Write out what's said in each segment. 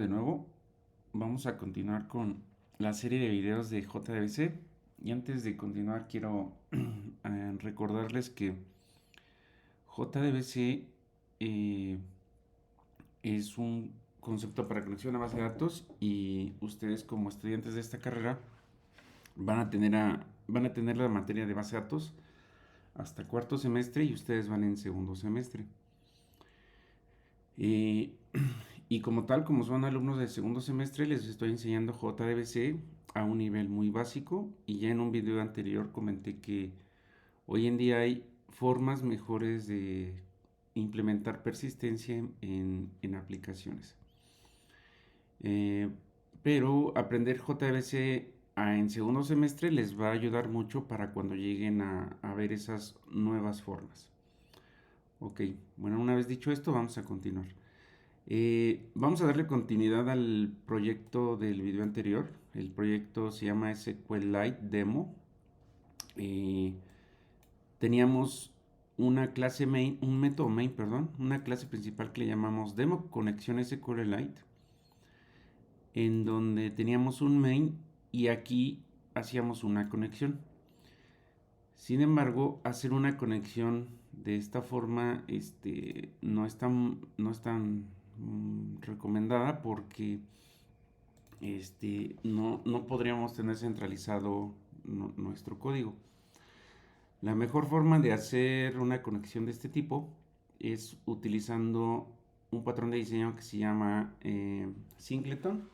de nuevo. Vamos a continuar con la serie de videos de JDBC. Y antes de continuar quiero recordarles que JDBC es un concepto para conexión a base de datos y ustedes como estudiantes de esta carrera van a tener la materia de base de datos hasta cuarto semestre y ustedes van en segundo semestre. Eh, y como tal, como son alumnos de segundo semestre, les estoy enseñando JDBC a un nivel muy básico y ya en un video anterior comenté que hoy en día hay formas mejores de implementar persistencia en aplicaciones. Eh, pero aprender JDBC en segundo semestre les va a ayudar mucho para cuando lleguen a ver esas nuevas formas. Ok, bueno, una vez dicho esto, vamos a continuar. Vamos a darle continuidad al proyecto del video anterior. El proyecto se llama SQLite Demo. Eh, Teníamos una clase main, un método main, perdón, una clase principal que le llamamos Demo Conexión SQLite, en donde teníamos un main y aquí hacíamos una conexión. Sin embargo, hacer una conexión de esta forma no es tan recomendada porque no podríamos tener centralizado nuestro código. La mejor forma de hacer una conexión de este tipo es utilizando un patrón de diseño que se llama Singleton,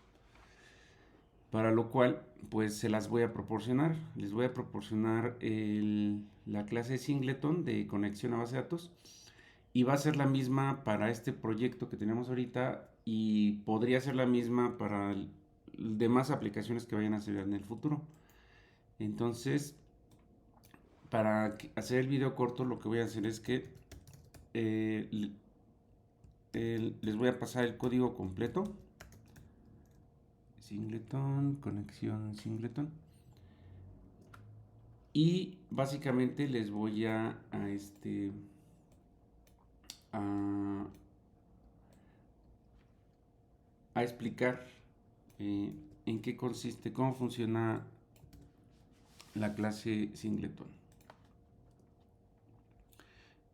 para lo cual pues se las voy a proporcionar. Les voy a proporcionar la clase Singleton de conexión a base de datos y va a ser la misma para este proyecto que tenemos ahorita y podría ser la misma para demás aplicaciones que vayan a salir en el futuro. Entonces, para hacer el video corto, lo que voy a hacer es que eh, les voy a pasar el código completo. Singleton, conexión Singleton. Y básicamente les voy a, a explicar en qué consiste, cómo funciona la clase Singleton.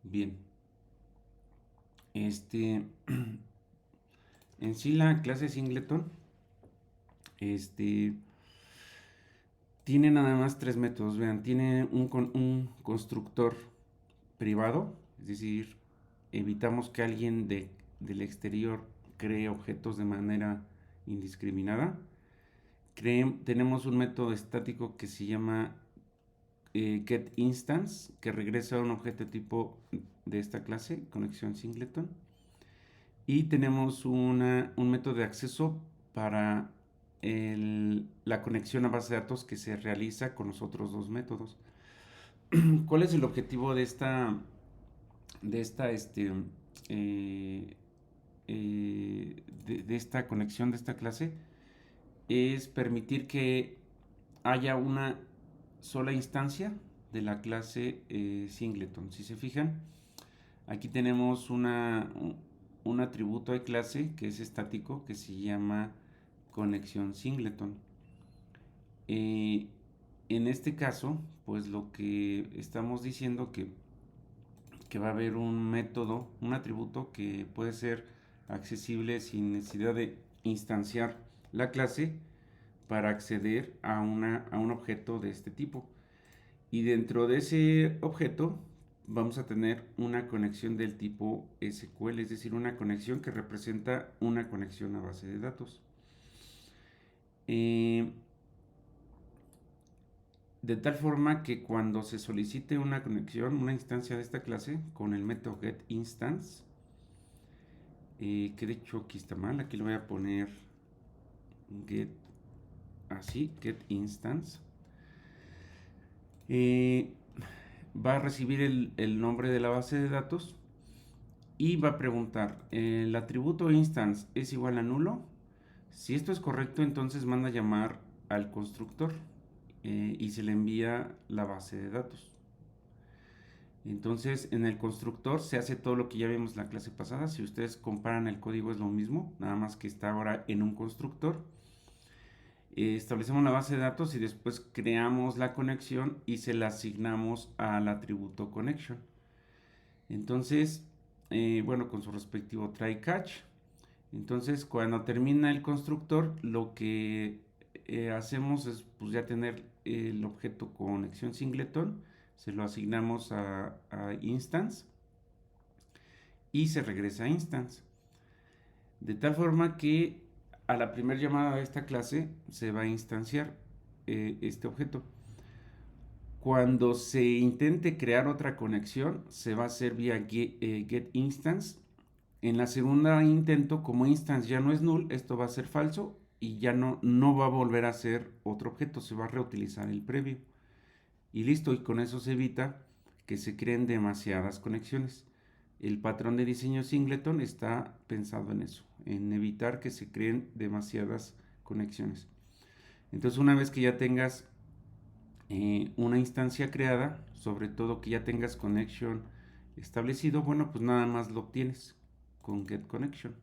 Bien, en sí la clase Singleton tiene nada más tres métodos. Vean, tiene un constructor privado, es decir, evitamos que alguien del exterior cree objetos de manera indiscriminada. Tenemos un método estático que se llama getInstance, que regresa a un objeto tipo de esta clase, conexión Singleton. Y tenemos un método de acceso para la conexión a base de datos que se realiza con los otros dos métodos. ¿Cuál es el objetivo de esta, eh, de esta conexión de esta clase? Es permitir que haya una sola instancia de la clase Singleton. Si se fijan, aquí tenemos un atributo de clase que es estático que se llama conexión Singleton. En este caso, pues lo que estamos diciendo que va a haber un método, un atributo que puede ser accesible sin necesidad de instanciar la clase para acceder a un objeto de este tipo. Y dentro de ese objeto vamos a tener una conexión del tipo SQL, es decir, una conexión que representa una conexión a base de datos. De tal forma que cuando se solicite una conexión, una instancia de esta clase, con el método getInstance, que de hecho aquí está mal, aquí le voy a poner get, así, getInstance, va a recibir el nombre de la base de datos y va a preguntar, ¿el atributo instance es igual a nulo? Si esto es correcto, entonces manda a llamar al constructor y se le envía la base de datos. Entonces, en el constructor se hace todo lo que ya vimos en la clase pasada. Si ustedes comparan el código es lo mismo, nada más que está ahora en un constructor. Establecemos la base de datos y después creamos la conexión y se la asignamos al atributo connection. Entonces, bueno, con su respectivo try catch. Entonces, cuando termina el constructor, lo que hacemos es pues ya tener el objeto conexión singleton, se lo asignamos a instance y se regresa a instance. De tal forma que a la primera llamada de esta clase se va a instanciar este objeto. Cuando se intente crear otra conexión, se va a hacer vía get instance. En la segunda intento, como instance ya no es null, esto va a ser falso y ya no va a volver a ser otro objeto, se va a reutilizar el previo. Y listo, y con eso se evita que se creen demasiadas conexiones. El patrón de diseño singleton está pensado en eso, en evitar que se creen demasiadas conexiones. Entonces, una vez que ya tengas una instancia creada, sobre todo que ya tengas connection establecido, bueno, pues nada más lo obtienes con get connection.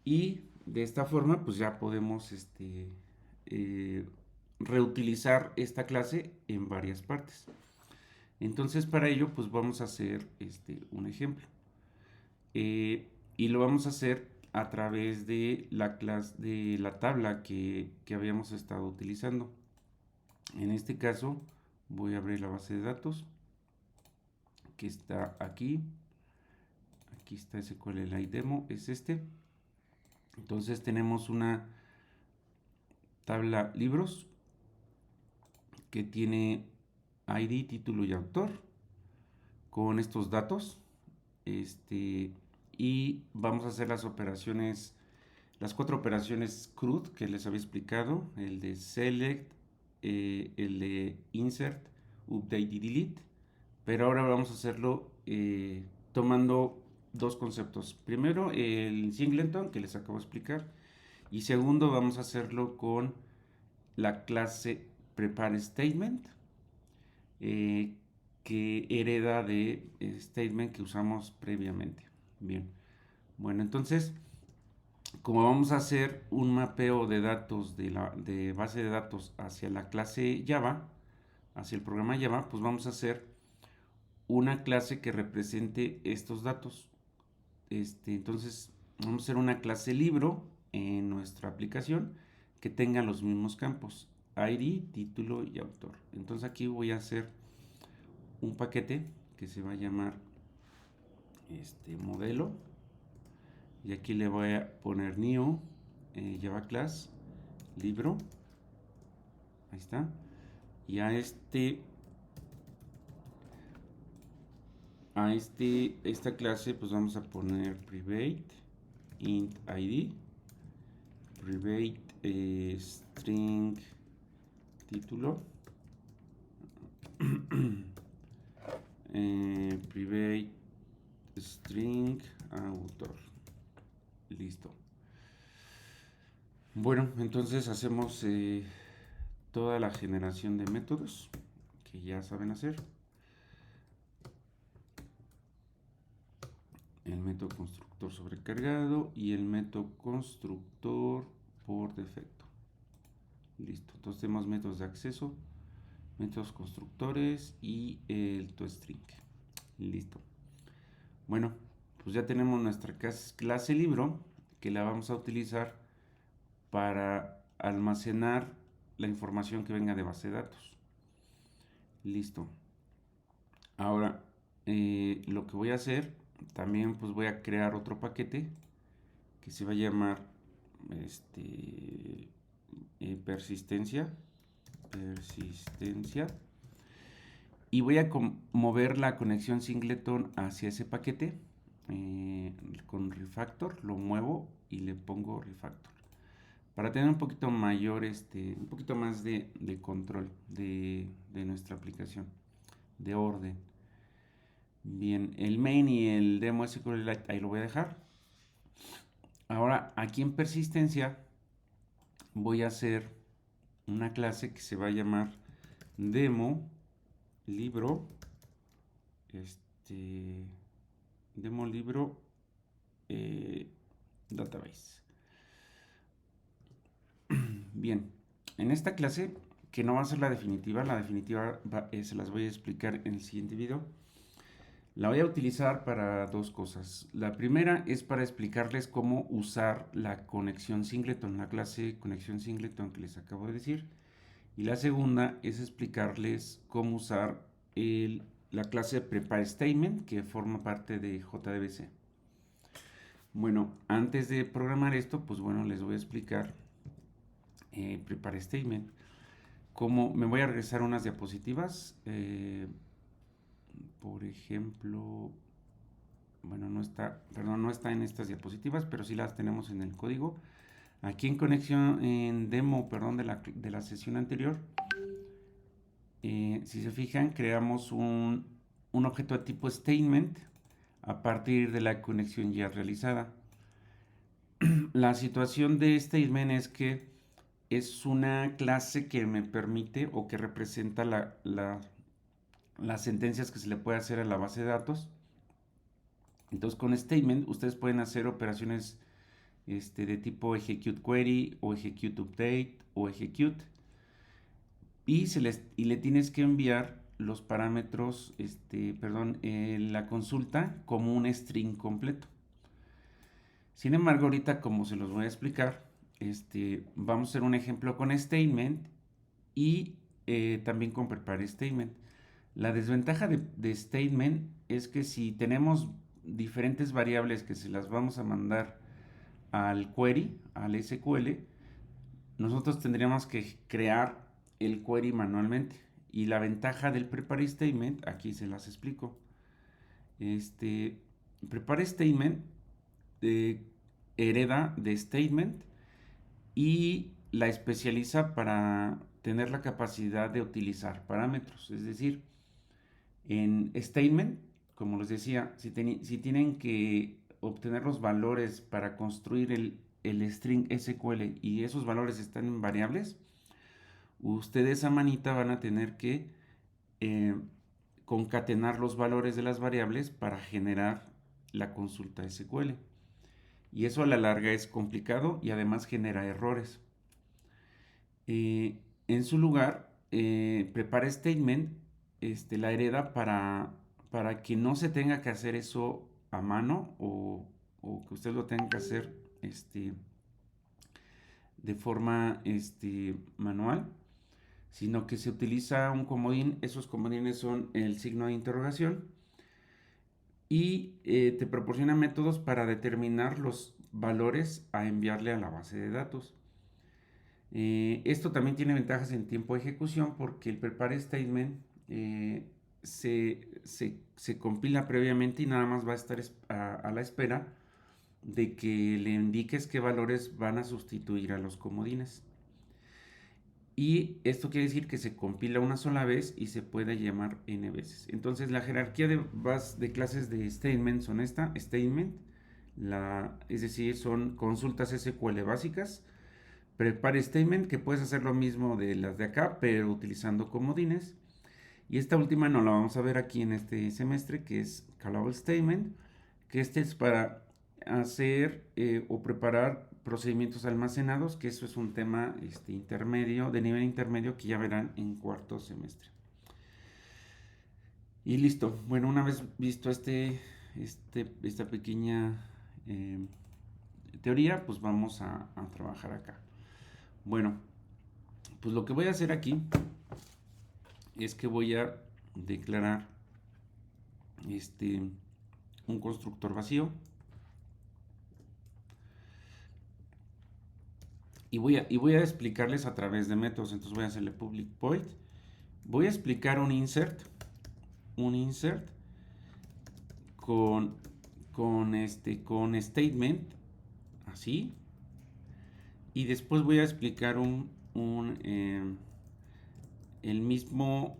Y de esta forma, pues ya podemos eh, reutilizar esta clase en varias partes. Entonces, para ello, pues vamos a hacer un ejemplo. Y lo vamos a hacer a través de la clase de la tabla que habíamos estado utilizando. En este caso, voy a abrir la base de datos que está aquí. Aquí está SQLite Demo, es este. Entonces tenemos una tabla libros que tiene ID, título y autor con estos datos. Y vamos a hacer las operaciones, las 4 operaciones CRUD que les había explicado, el de select, el de insert, update y delete. Pero ahora vamos a hacerlo tomando dos conceptos. Primero, el singleton que les acabo de explicar. Y segundo, vamos a hacerlo con la clase prepare statement, eh, que hereda de statement que usamos previamente. Bien, bueno, entonces, como vamos a hacer un mapeo de datos de base de datos hacia la clase Java, hacia el programa Java, pues vamos a hacer una clase que represente estos datos. Entonces, vamos a hacer una clase libro en nuestra aplicación que tenga los mismos campos, ID, título y autor. Entonces aquí voy a hacer un paquete que se va a llamar modelo, y aquí le voy a poner new Java class libro, ahí está, y esta clase pues vamos a poner private int id, private string título, private string autor. Listo. Bueno, entonces hacemos toda la generación de métodos que ya saben hacer. El método constructor sobrecargado y el método constructor por defecto. Listo. Entonces tenemos métodos de acceso, métodos constructores y el toString. Listo. Bueno, pues ya tenemos nuestra clase libro que la vamos a utilizar para almacenar la información que venga de base de datos. Listo. Ahora, lo que voy a hacer, también pues voy a crear otro paquete que se va a llamar persistencia, y voy a mover la conexión singleton hacia ese paquete con refactor, lo muevo y le pongo refactor para tener un poquito mayor, un poquito más de control de nuestra aplicación, de orden. Bien, el main y el demo SQLite ahí lo voy a dejar. Ahora, aquí en persistencia voy a hacer una clase que se va a llamar demo libro demo libro database. Bien, en esta clase, que no va a ser la definitiva se las voy a explicar en el siguiente video. La voy a utilizar para dos cosas. La primera es para explicarles cómo usar la conexión singleton, la clase conexión singleton que les acabo de decir. Y la segunda es explicarles cómo usar la clase prepare statement que forma parte de JDBC. Bueno, antes de programar esto, pues bueno, les voy a explicar prepare statement. Cómo me voy a regresar unas diapositivas. Por ejemplo, bueno, no está en estas diapositivas, pero sí las tenemos en el código. Aquí en conexión, en demo, perdón, de la sesión anterior, si se fijan, creamos un objeto de tipo statement a partir de la conexión ya realizada. La situación de statement es que es una clase que me permite o que representa las sentencias que se le puede hacer a la base de datos. Entonces con statement ustedes pueden hacer operaciones de tipo execute query o execute update o execute y le tienes que enviar los parámetros, la consulta como un string completo. Sin embargo, ahorita como se los voy a explicar, vamos a hacer un ejemplo con statement y también con prepare statement. La desventaja de statement es que si tenemos diferentes variables que se las vamos a mandar al query, al SQL, nosotros tendríamos que crear el query manualmente. Y la ventaja del prepare statement, aquí se las explico. Prepare statement hereda de statement y la especializa para tener la capacidad de utilizar parámetros. Es decir, en statement, como les decía, si tienen que obtener los valores para construir el string SQL y esos valores están en variables, ustedes a manita van a tener que concatenar los valores de las variables para generar la consulta SQL. Y eso a la larga es complicado y además genera errores. En su lugar, prepara statement, la hereda para que no se tenga que hacer eso a mano o que usted lo tenga que hacer de forma manual, sino que se utiliza un comodín. Esos comodines son el signo de interrogación y te proporciona métodos para determinar los valores a enviarle a la base de datos. Esto también tiene ventajas en tiempo de ejecución porque el prepare statement se compila previamente y nada más va a estar a la espera de que le indiques qué valores van a sustituir a los comodines. Y esto quiere decir que se compila una sola vez y se puede llamar n veces. Entonces la jerarquía de clases de statement son statement, es decir, son consultas SQL básicas. Prepare statement, que puedes hacer lo mismo de las de acá, pero utilizando comodines. Y esta última no la vamos a ver aquí en este semestre, que es callable statement, que es para hacer o preparar procedimientos almacenados, que eso es un tema intermedio, de nivel intermedio, que ya verán en cuarto semestre. Y listo. Bueno, una vez visto esta pequeña teoría, pues vamos a trabajar acá. Bueno, pues lo que voy a hacer aquí es que voy a declarar un constructor vacío y voy a explicarles a través de métodos. Entonces voy a hacerle public void, voy a explicar un insert con statement así, y después voy a explicar el mismo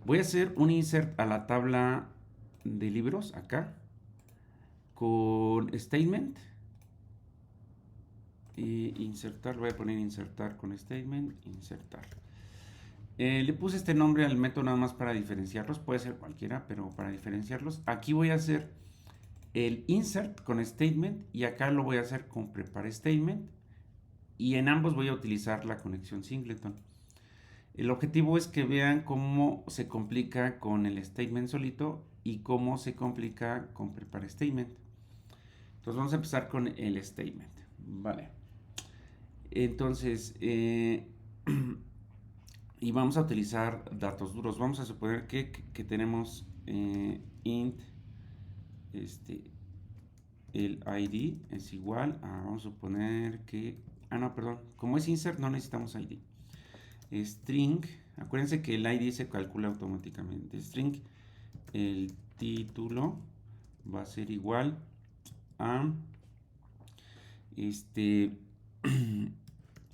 voy a hacer un insert a la tabla de libros acá con statement insertar, voy a poner insertar con statement, insertar. Le puse este nombre al método nada más para diferenciarlos, puede ser cualquiera, pero para diferenciarlos. Aquí voy a hacer el insert con statement y acá lo voy a hacer con prepare statement, y en ambos voy a utilizar la conexión singleton. El objetivo es que vean cómo se complica con el statement solito y cómo se complica con prepare statement. Entonces vamos a empezar con el statement. Vale. Entonces, y vamos a utilizar datos duros. Vamos a suponer que tenemos int, el id es igual a, vamos a suponer que, no, perdón, como es insert no necesitamos id. String, acuérdense que el id se calcula automáticamente. String, el título va a ser igual a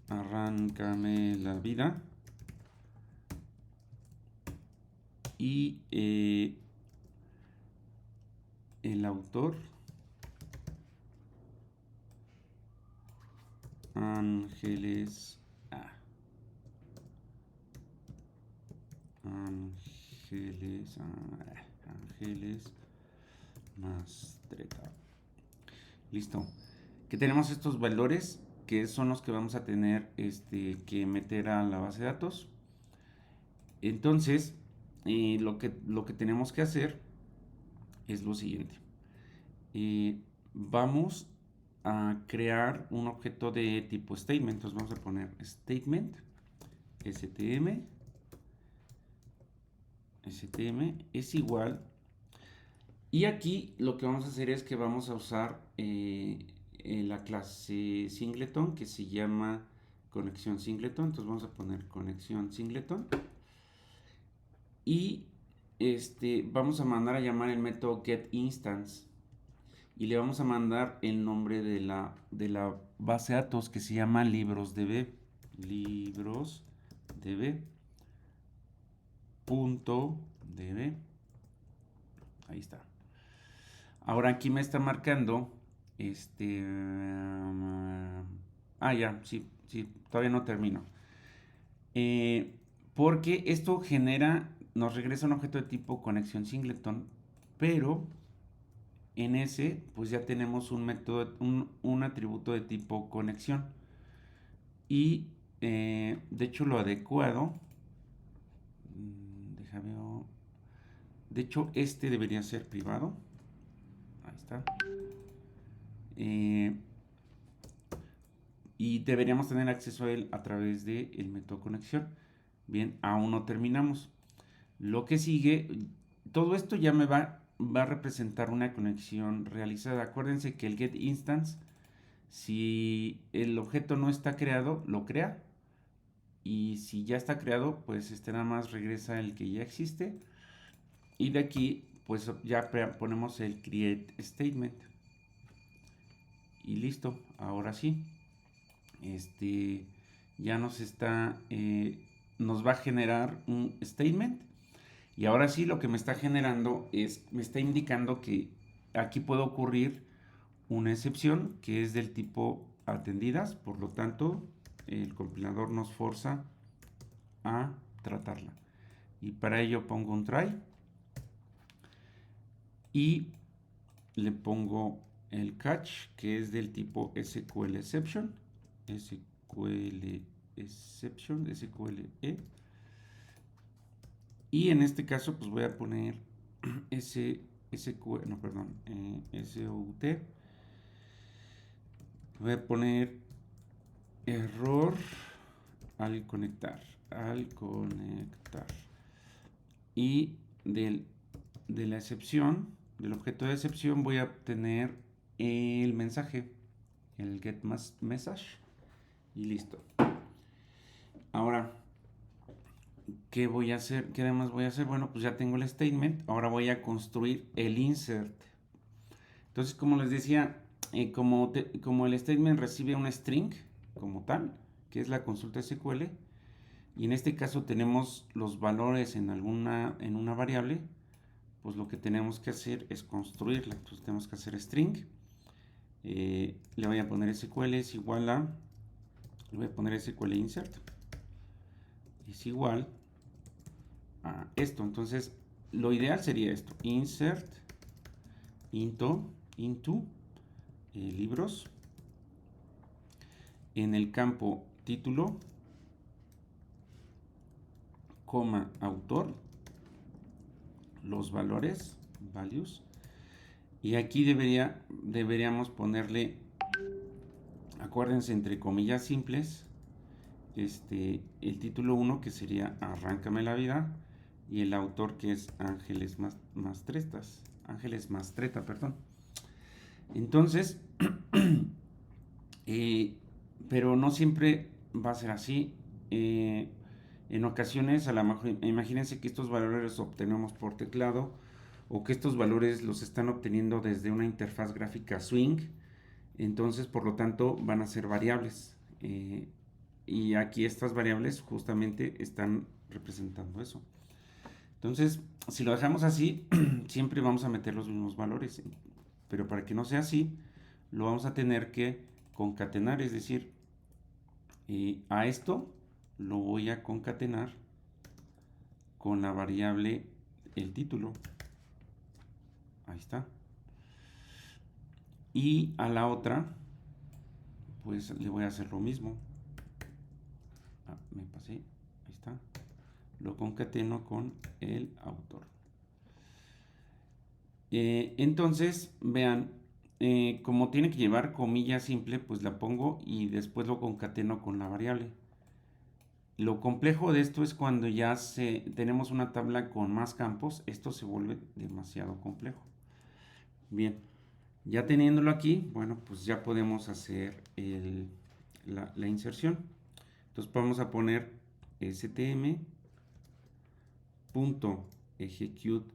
arráncame la vida, y el autor Ángeles A. Ángeles Mastreta. Listo. Que tenemos estos valores que son los que vamos a tener que meter a la base de datos. Entonces, lo que tenemos que hacer es lo siguiente. Vamos a crear un objeto de tipo statement. Entonces vamos a poner statement, stm es igual. Y aquí lo que vamos a hacer es que vamos a usar la clase singleton que se llama conexión singleton. Entonces vamos a poner conexión singleton. Y vamos a mandar a llamar el método getInstance. Y le vamos a mandar el nombre de la base de datos que se llama librosdb. Librosdb.db. Ahí está. Ahora aquí me está marcando ya, sí, todavía no termino. Porque esto nos regresa un objeto de tipo conexión singleton, pero en ese pues ya tenemos un método, un atributo de tipo conexión, y de hecho lo adecuado, déjame ver, de hecho debería ser privado. Ahí está. Y deberíamos tener acceso a él a través del método conexión. Bien, aún no terminamos. Lo que sigue, todo esto ya me va a representar una conexión realizada. Acuérdense que el getInstance, si el objeto no está creado, lo crea. Y si ya está creado, pues nada más regresa el que ya existe. Y de aquí, pues ya ponemos el create statement. Y listo, ahora sí. Ya nos va a generar un statement. Y ahora sí lo que me está generando me está indicando que aquí puede ocurrir una excepción que es del tipo atendidas. Por lo tanto, el compilador nos forza a tratarla. Y para ello pongo un try. Y le pongo el catch, que es del tipo SQL exception. SQLE. Y en este caso, pues voy a poner SQL, no, perdón, SOUT. Voy a poner error al conectar. Y de la excepción, del objeto de excepción, voy a obtener el mensaje, el getMessage, y listo. Ahora, ¿qué voy a hacer? ¿Qué además voy a hacer? Bueno, pues ya tengo el statement. Ahora voy a construir el insert. Entonces, como les decía, como el statement recibe un string como tal, que es la consulta SQL, y en este caso tenemos los valores en una variable, pues lo que tenemos que hacer es construirla. Entonces tenemos que hacer string. Le voy a poner SQL es igual a voy a poner SQL insert, es igual a esto. Entonces, lo ideal sería esto, insert into libros, en el campo título, coma, autor, los valores, values, y aquí deberíamos ponerle, acuérdense, entre comillas simples, el título 1, que sería Arráncame la vida, y el autor, que es Ángeles Mastreta, perdón. Entonces, pero no siempre va a ser así. En ocasiones, a lo mejor, imagínense que estos valores los obtenemos por teclado, o que estos valores los están obteniendo desde una interfaz gráfica Swing. Entonces, por lo tanto, van a ser variables. Y aquí estas variables justamente están representando eso. Entonces, si lo dejamos así, siempre vamos a meter los mismos valores. Pero para que no sea así, lo vamos a tener que concatenar, es decir, a esto lo voy a concatenar con la variable el título. Ahí está. Y a la otra, pues le voy a hacer lo mismo. Me pasé, ahí está. Lo concateno con el autor. Entonces, vean, como tiene que llevar comilla simple, pues la pongo y después lo concateno con la variable. Lo complejo de esto es cuando ya tenemos una tabla con más campos, esto se vuelve demasiado complejo. Bien, ya teniéndolo aquí, bueno, pues ya podemos hacer la inserción. Entonces vamos a poner stm.execute.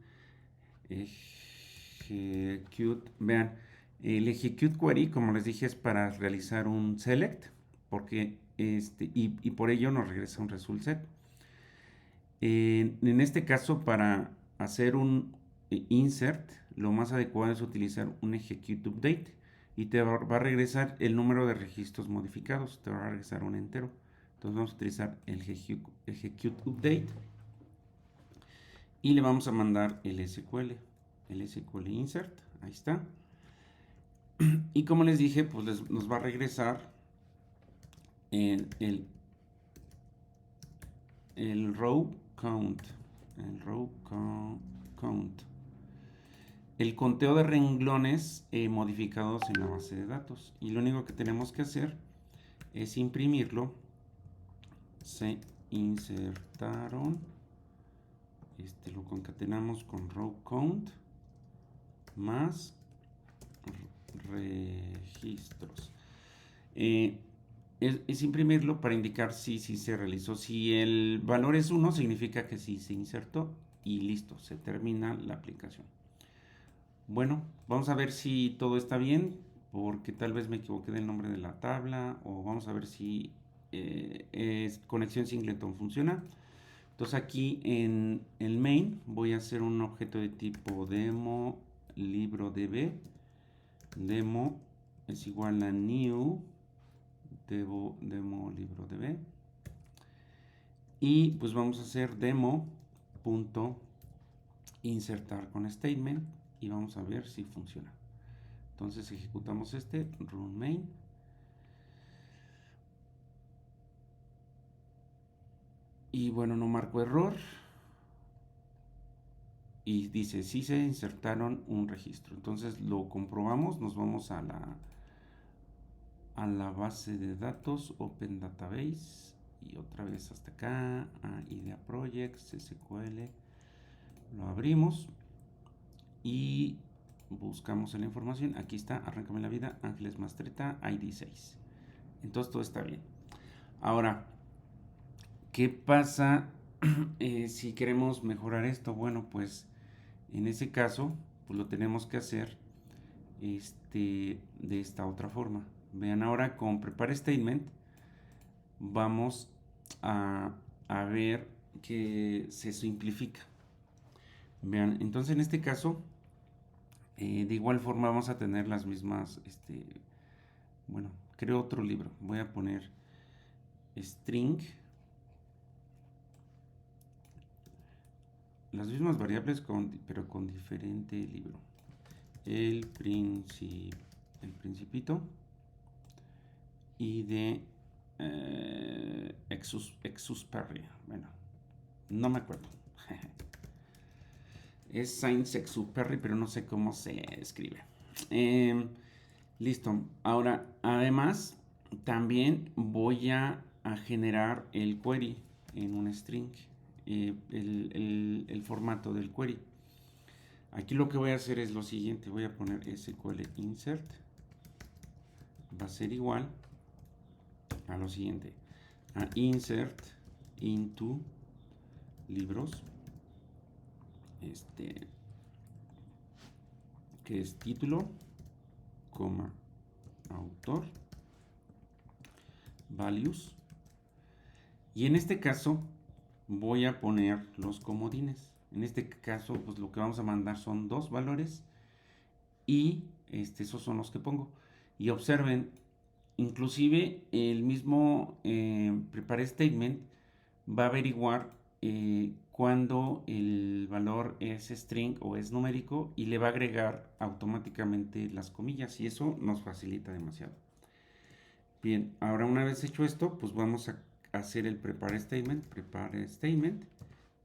Vean, el execute query, como les dije, es para realizar un select, porque y por ello nos regresa un result set. En este caso, para hacer un insert, lo más adecuado es utilizar un execute update, y te va a regresar el número de registros modificados, te va a regresar un entero. Entonces vamos a utilizar el execute update y le vamos a mandar el SQL insert, ahí está. Y como les dije, pues nos va a regresar el row count, el conteo de renglones modificados en la base de datos. Y lo único que tenemos que hacer es imprimirlo. Se insertaron, lo concatenamos con row count más registros. Es imprimirlo para indicar si se realizó. Si el valor es 1, significa que sí se insertó, y listo, se termina la aplicación. Bueno, vamos a ver si todo está bien, porque tal vez me equivoqué del nombre de la tabla, o vamos a ver si conexión singleton funciona. Entonces aquí en el main voy a hacer un objeto de tipo demo libro db. Demo es igual a new demo libro db, y pues vamos a hacer demo.insertar con statement, y vamos a ver si funciona. Entonces ejecutamos run main, y bueno, no marcó error, y dice si se insertaron un registro. Entonces lo comprobamos, nos vamos a la base de datos Open Database, y otra vez hasta acá a IDEA Projects SQL, lo abrimos y buscamos en la información. Aquí está, Arráncame la vida, Ángeles Mastreta, ID 6. Entonces todo está bien. Ahora, ¿qué pasa si queremos mejorar esto? Bueno, pues en ese caso, pues lo tenemos que hacer de esta otra forma. Vean, ahora con Prepare Statement vamos a ver que se simplifica. Vean, entonces en este caso, de igual forma vamos a tener las mismas, bueno, creo otro libro. Voy a poner string, las mismas variables pero con diferente libro. El principito y de Exusperry. Bueno, no me acuerdo. Es Saint-Exupéry, pero no sé cómo se escribe. Listo. Ahora, además, también voy a generar el query en un string. El formato del query. Aquí lo que voy a hacer es lo siguiente. Voy a poner SQL insert. Va a ser igual a lo siguiente. A insert into libros. Que es título, coma, autor, values. Y en este caso voy a poner los comodines. En este caso, pues lo que vamos a mandar son 2 valores y esos son los que pongo. Y observen, inclusive el mismo prepare statement va a averiguar cuando el valor es string o es numérico y le va a agregar automáticamente las comillas y eso nos facilita demasiado. Bien, ahora una vez hecho esto, pues vamos a hacer el prepare statement,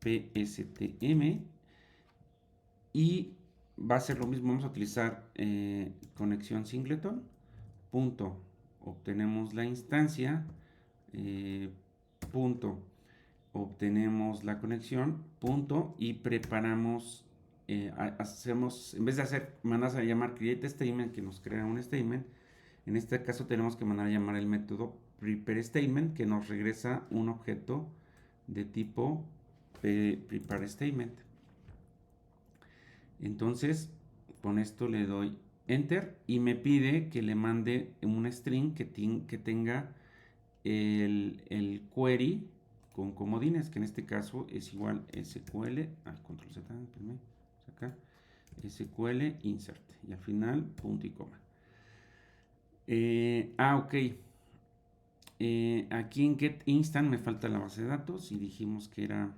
PSTM, y va a ser lo mismo, vamos a utilizar conexión singleton, punto, obtenemos la instancia, punto, obtenemos la conexión, punto, y preparamos, hacemos, en vez de mandar a llamar create statement, que nos crea un statement, en este caso tenemos que mandar a llamar el método prepare statement, que nos regresa un objeto de tipo prepare statement. Entonces, con esto le doy enter y me pide que le mande un string que tenga el query con comodines, que en este caso es igual SQL, control Z, acá, SQL insert, y al final punto y coma. Ok. Aquí en get instant me falta la base de datos y dijimos que era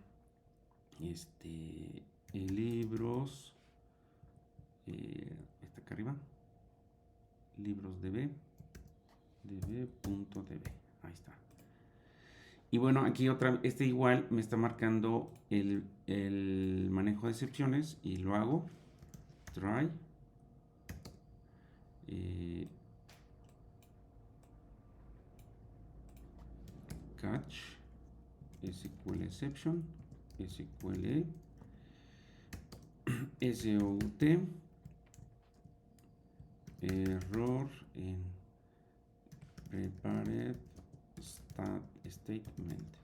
libros, está acá arriba, libros db, db.db, ahí está. Y bueno, aquí igual me está marcando el manejo de excepciones y lo hago. Try. Catch. SQL exception. SQL. SOUT. Error en prepared statement.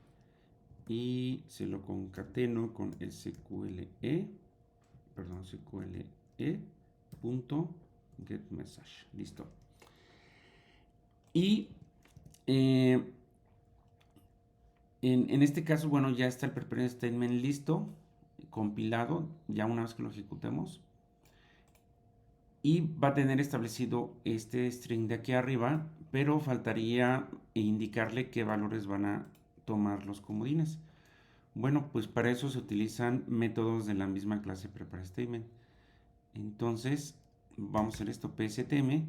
Y se lo concateno con SQLE, perdón, SQLE punto get message. Listo. Y en este caso, bueno, ya está el prepare statement listo, compilado, ya una vez que lo ejecutemos. Y va a tener establecido este string de aquí arriba, pero faltaría indicarle qué valores van a tomar los comodines. Bueno, pues para eso se utilizan métodos de la misma clase prepare statement. Entonces, vamos a hacer esto, pstm.set.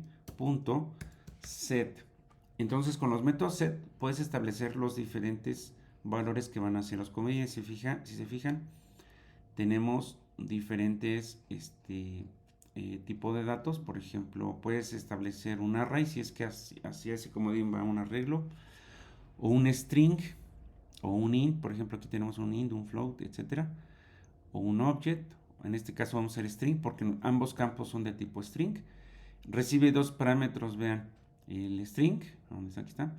Entonces, con los métodos set puedes establecer los diferentes valores que van a ser los comodines. Si se fijan, tenemos diferentes tipo de datos. Por ejemplo, puedes establecer un array si es que hacia ese comodín va un arreglo, o un string, o un int. Por ejemplo, aquí tenemos un int, un float, etcétera, o un object. En este caso vamos a hacer string porque ambos campos son de tipo string. Recibe 2 parámetros, vean, el string, aquí está,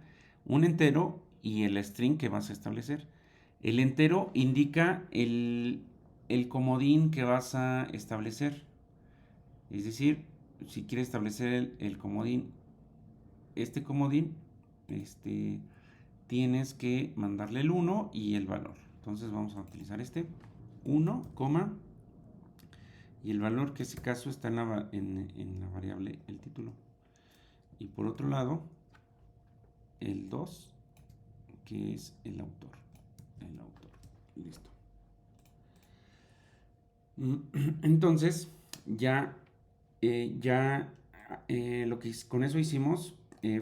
un entero y el string que vas a establecer. El entero indica el comodín que vas a establecer. Es decir, si quieres establecer el comodín, comodín, tienes que mandarle el 1 y el valor. Entonces vamos a utilizar 1, y el valor, que en ese caso está en la variable el título. Y por otro lado, el 2, que es el autor. El autor. Listo. Entonces, ya, lo que con eso hicimos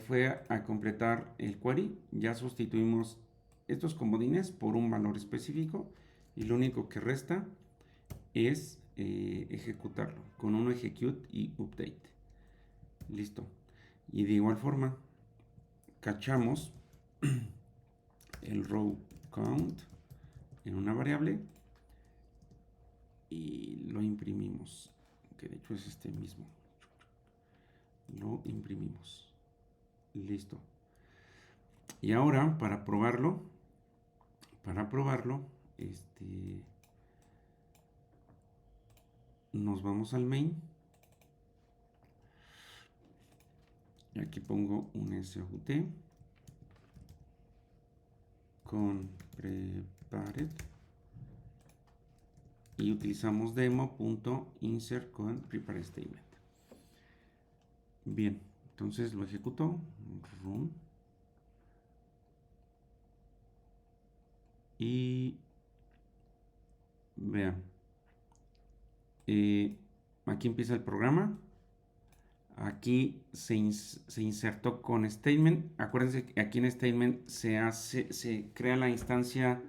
fue a completar el query. Ya sustituimos estos comodines por un valor específico y lo único que resta es ejecutarlo con un execute y update. Listo. Y de igual forma, cachamos el row count en una variable y lo imprimimos, que de hecho es este mismo. Lo imprimimos. Listo. Y ahora para probarlo, nos vamos al main. Y aquí pongo un SUT con prepared y utilizamos demo.insert con prepare statement. Bien, entonces lo ejecuto, run, y vean, aquí empieza el programa. Aquí se insertó con statement. Acuérdense que aquí en statement se crea la instancia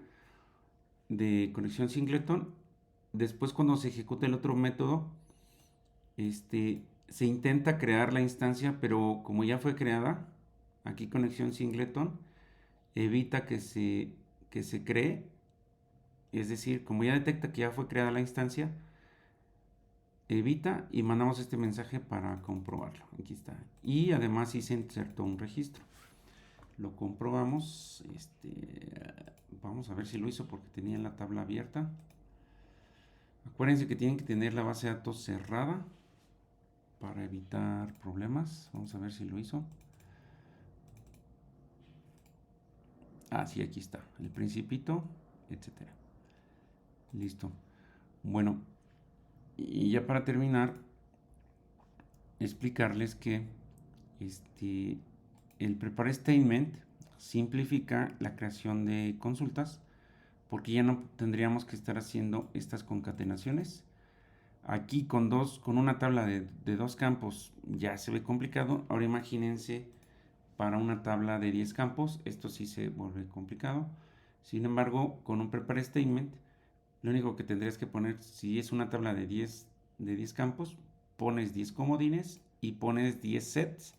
de conexión singleton. Después, cuando se ejecuta el otro método, se intenta crear la instancia, pero como ya fue creada, aquí conexión singleton evita que se cree. Es decir, como ya detecta que ya fue creada la instancia, evita y mandamos este mensaje para comprobarlo. Aquí está. Y además sí se insertó un registro. Lo comprobamos. Vamos a ver si lo hizo porque tenía la tabla abierta. Acuérdense que tienen que tener la base de datos cerrada para evitar problemas. Vamos a ver si lo hizo. Ah, sí, aquí está. El principito, etcétera. Listo. Bueno, y ya para terminar, explicarles que el prepare statement simplifica la creación de consultas porque ya no tendríamos que estar haciendo estas concatenaciones. Aquí con una tabla de dos campos ya se ve complicado. Ahora imagínense para una tabla de 10 campos, esto sí se vuelve complicado. Sin embargo, con un prepare statement, lo único que tendrías que poner, si es una tabla de 10 campos, pones 10 comodines y pones 10 sets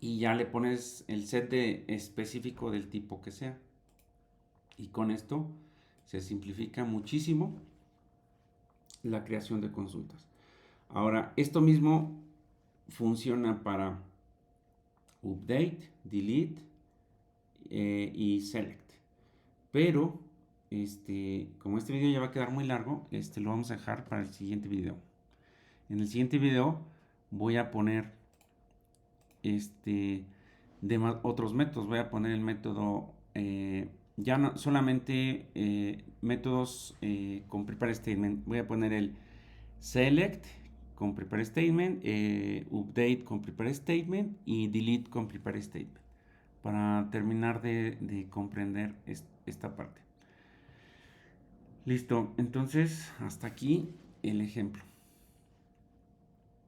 y ya le pones el set específico del tipo que sea. Y con esto se simplifica muchísimo la creación de consultas. Ahora, esto mismo funciona para update, delete y select. Pero, como este video ya va a quedar muy largo, lo vamos a dejar para el siguiente video. En el siguiente video voy a poner otros métodos. Voy a poner el método ya no solamente métodos con prepare statement. Voy a poner el select con prepare statement, update con prepare statement y delete con prepare statement para terminar de comprender esta parte. Listo, entonces hasta aquí el ejemplo.